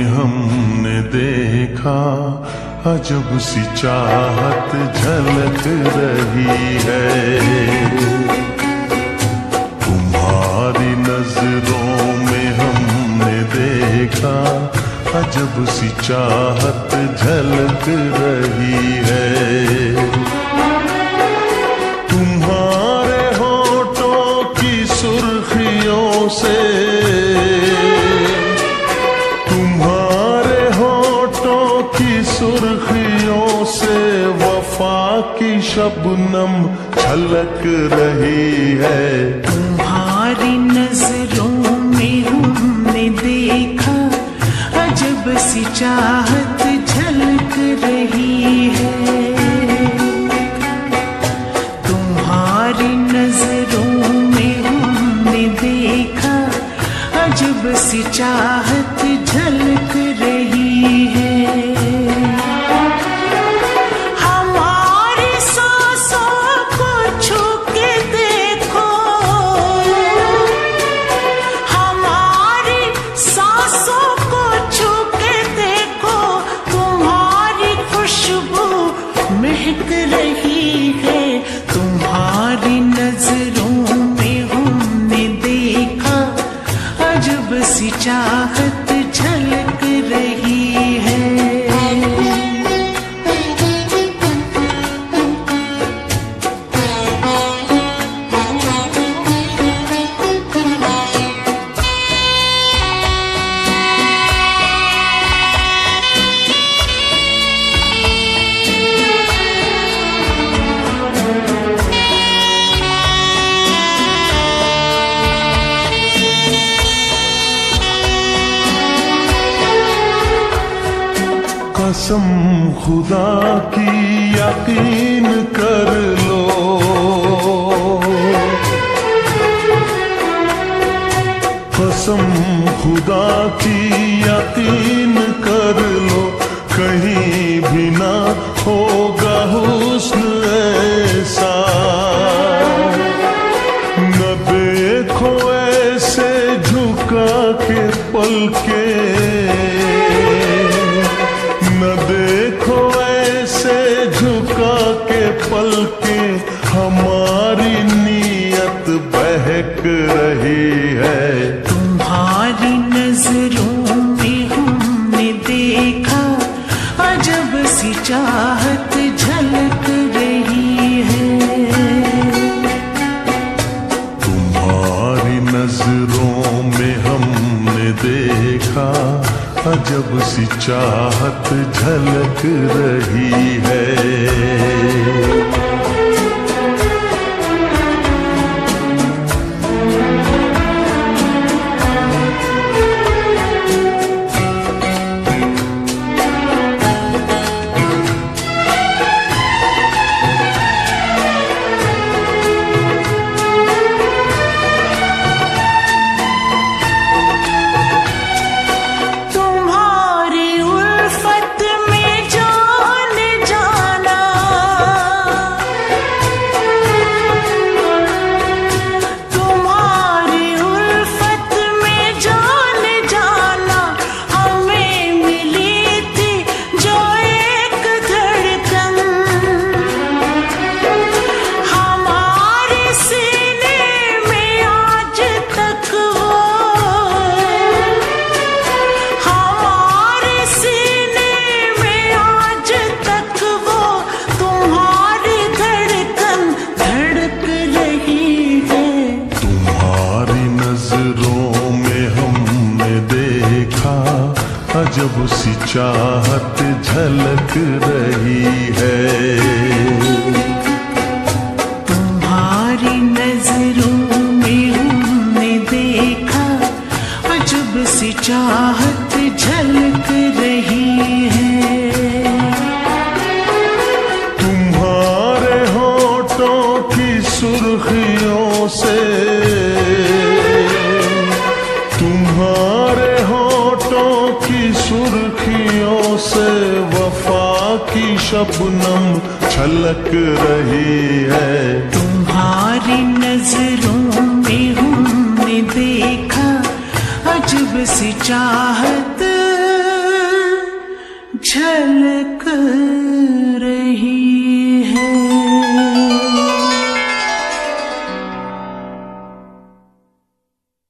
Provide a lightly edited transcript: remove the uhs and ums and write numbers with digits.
हमने देखा अजब सी चाहत झलक रही है। तुम्हारी नजरों में हमने देखा अजब सी चाहत झलक रही है। तुम्हारे होठों की सुर्खियों से, तुम्हारे होठों की सुर्खियों से वफा की शबनम छलक रही है। तुम्हारी नजरों में हमने देखा अजब सी चाहत झलक रही है। तुम्हारी नजरों में हमने देखा अजब सी चाहत झलक रही है। हमारी सांसों को छू के देखो, हमारी सांसों को छू के देखो, तुम्हारी खुशबू महक रही है। तुम्हारी नजरों में हमने देखा अजब सी चाहत झलक रही है। कसम खुदा की यकीन कर लो, कसम खुदा की यकीन कर लो, कहीं भी ना होगा हुस्न ऐसा। न देखो ऐसे झुका के पलके, न देखो ऐसे झुका के पलके, हमारी नीयत बहक रही है। तुम्हारी नजरों में हमने देखा अजब सी चाहत झलक रही है। तुम्हारी नजरों में हमने देखा अजब सी चाहत झलक रही है। अजब सी चाहत झलक रही है। तुम्हारी नजरों में हमने देखा अजब सी चाहत झलक रही है। तुम्हारे होठों की सुर्खियों से, तुम्हारे होठों की सुर्खियों से वफा की शबनम छलक रही है। तुम्हारी नजरों में हमने देखा अजब सी चाहत छलक रही